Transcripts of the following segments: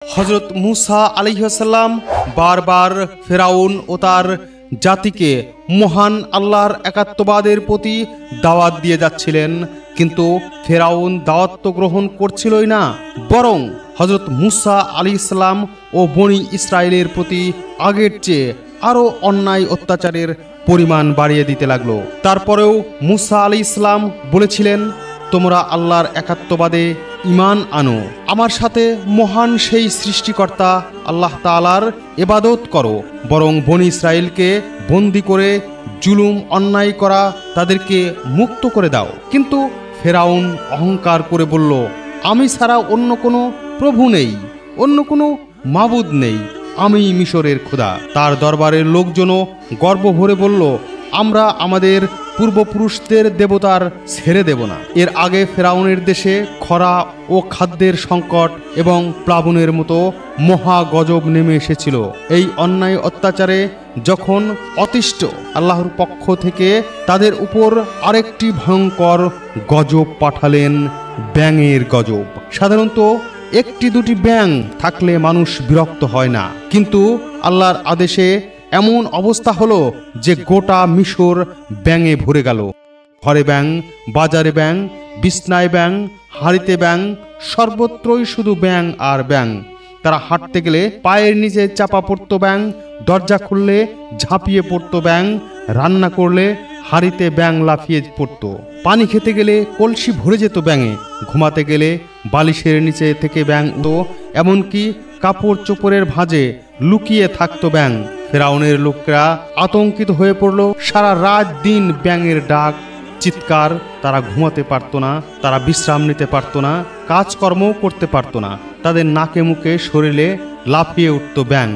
হযরত মুসা আলাইহিস সালাম বারবার ফেরাউন ও তার জাতিকে মহান আল্লাহর একাত্মবাদের প্রতি দাওয়াত দিয়ে যাচ্ছিলেন, কিন্তু ফেরাউন দাওয়াত তো গ্রহণ করছিলই না, বরং হযরত মুসা আলাইহিস সালাম ও বনি ইসরাইলের প্রতি আগের চেয়ে আরো অন্যায় অত্যাচারের পরিমাণ বাড়িয়ে দিতে লাগলো। তারপরেও মুসা আলাইহিস সালাম বলেছিলেন, তোমরা আল্লাহর একাত্মবাদে ঈমান আনো, আমার সাথে মহান সেই সৃষ্টিকর্তা আল্লাহ তাআলার ইবাদত করো, বরং বনি ইসরাইলকে বন্দী করে জুলুম অন্যায় করা তাদেরকে মুক্ত করে দাও। কিন্তু ফেরাউন অহংকার করে বলল, আমি ছাড়া অন্য কোনো প্রভু নেই, অন্য কোনো মাবুদ নেই, আমি মিশরের খোদা। তার দরবারের লোকজনও গর্ব ভরে বলল, আমরা আমাদের পূর্বপুরুষদের দেবতার ছেড়ে দেব না। এর আগে ফেরাউনের দেশে খরা ও খাদ্যের সংকট এবং প্লাবনের মতো মহা গজব নেমে এসেছিল। এই অন্যায় অত্যাচারে যখন অতিষ্ঠ আল্লাহর পক্ষ থেকে তাদের উপর আরেকটি ভয়ঙ্কর গজব পাঠালেন, ব্যাঙের গজব। সাধারণত একটি দুটি ব্যাঙ থাকলে মানুষ বিরক্ত হয় না, কিন্তু আল্লাহর আদেশে এমন অবস্থা হলো যে গোটা মিশর ব্যাঙে ভরে গেল। ঘরে ব্যাঙ, বাজারে ব্যাঙ, বিছনায় ব্যাঙ, হাড়িতে ব্যাঙ, সর্বত্রই শুধু ব্যাঙ আর ব্যাঙ। তারা হাঁটতে গেলে পায়ের নিচে চাপা পড়তো ব্যাঙ, দরজা খুললে ঝাঁপিয়ে পড়তো ব্যাঙ, রান্না করলে হাড়িতে ব্যাঙ লাফিয়ে পড়তো, পানি খেতে গেলে কলসি ভরে যেত ব্যাঙে, ঘুমাতে গেলে বালিশের নিচে থেকে ব্যাঙ তো, এমনকি কাপড় চোপড়ের ভাঁজে লুকিয়ে থাকতো ব্যাঙ। ফেরাউনের লোকরা আতঙ্কিত হয়ে পড়ল। সারা রাত দিন ব্যাঙের ডাক, চিৎকার, তারা ঘুমাতে পারতো না, তারা বিশ্রাম নিতে পারতো না, কাজকর্মও করতে পারতো না। তাদের নাকে মুখে শরীরে লাফিয়ে উঠত ব্যাঙ।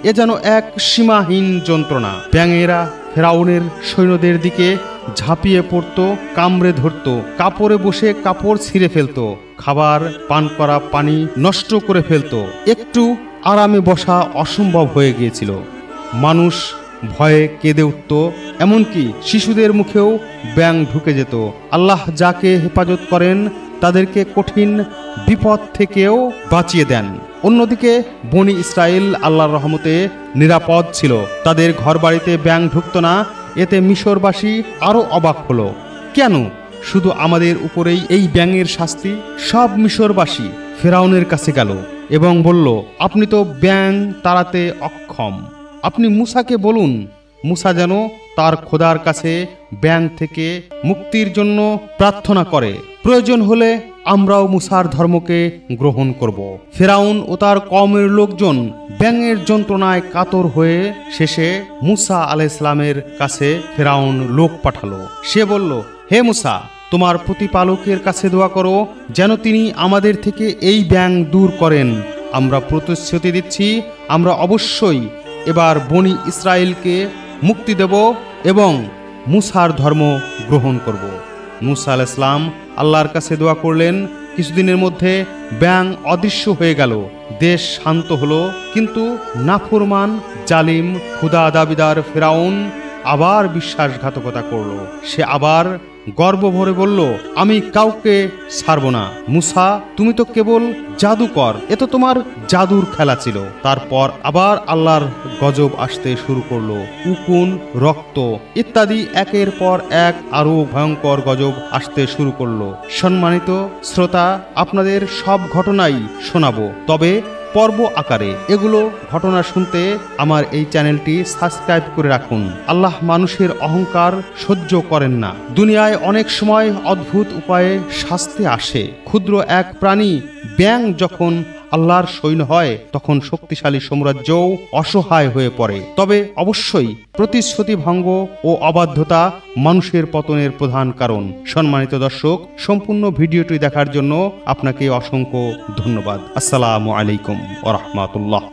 এ যেন এক সীমাহীন যন্ত্রণা। ব্যাঙেরা ফেরাউনের সৈন্যদের দিকে ঝাঁপিয়ে পড়তো, কামড়ে ধরতো, কাপড়ে বসে কাপড় ছিঁড়ে ফেলতো, খাবার পান করা পানি নষ্ট করে ফেলতো। একটু আরামে বসা অসম্ভব হয়ে গিয়েছিল। মানুষ ভয়ে কেঁদে উঠত, এমনকি শিশুদের মুখেও ব্যাঙ ঢুকে যেত। আল্লাহ যাকে হেফাজত করেন তাদেরকে কঠিন বিপদ থেকেও বাঁচিয়ে দেন। অন্যদিকে বনি ইসরাইল আল্লাহর রহমতে নিরাপদ ছিল, তাদের ঘরবাড়িতে ব্যাঙ ঢুকত না। এতে মিশরবাসী আরো অবাক হলো, কেন শুধু আমাদের উপরেই এই ব্যাঙের শাস্তি? সব মিশরবাসী ফেরাউনের কাছে গেল এবং বলল, আপনি তো ব্যাঙ তাড়াতে অক্ষম, আপনি মুসাকে বলুন, মুসা যেন তার খোদার কাছে ব্যাঙ থেকে মুক্তির জন্য প্রার্থনা করে, প্রয়োজন হলে আমরাও মুসার ধর্মকে গ্রহণ করব। ফেরাউন ও তার কওমের লোকজন ব্যাঙের যন্ত্রণায় কাতর হয়ে শেষে মুসা আলাইহিস সালামের কাছে ফেরাউন লোক পাঠালো। সে বলল, হে মুসা, তোমার প্রতিপালকের কাছে দোয়া করো যেন তিনি আমাদের থেকে এই ব্যাঙ দূর করেন। আমরা প্রতিশ্রুতি দিচ্ছি, আমরা অবশ্যই এবার বনি ইসরাইলকে মুক্তি দেব এবং মুসার ধর্ম গ্রহণ করব। মুসা আলাইহিস সালাম আল্লাহর কাছে দোয়া করলেন। কিছুদিনের মধ্যে ব্যাঙ অদৃশ্য হয়ে গেল, দেশ শান্ত হলো। কিন্তু নাফরমান, জালিম, খোদা দাবিদার ফেরাউন আবার বিশ্বাসঘাতকতা করলো। সে আবার গর্ব ভরে বলল, আমি কাউকে ছাড়ব না। মুসা, তুমি তো কেবল জাদুকর, এ তো তোমার জাদুর খেলা ছিল। তারপর আবার আল্লাহর গজব আসতে শুরু করলো, উকুন, রক্ত ইত্যাদি একের পর এক আরো ভয়ঙ্কর গজব আসতে শুরু করলো। সম্মানিত শ্রোতা, আপনাদের সব ঘটনাই শোনাবো, তবে পর্ব আকারে। এগুলো ঘটনা শুনতে আমার এই চ্যানেলটি সাবস্ক্রাইব করে রাখুন। আল্লাহ মানুষের অহংকার সহ্য করেন না। দুনিয়ায় অনেক সময় অদ্ভুত উপায়ে শাস্তি আসে। ক্ষুদ্র এক প্রাণী ব্যাঙ যখন আল্লাহর সৈন্য হয়, তখন শক্তিশালী সাম্রাজ্যও অসহায় হয়ে পড়ে। তবে অবশ্যই প্রতিশ্রুতি ভঙ্গ ও অবাধ্যতা মানুষের পতনের প্রধান কারণ। সম্মানিত দর্শক, সম্পূর্ণ ভিডিওটি দেখার জন্য আপনাকে অসংখ্য ধন্যবাদ। আসসালামু আলাইকুম ওয়া রাহমাতুল্লাহ।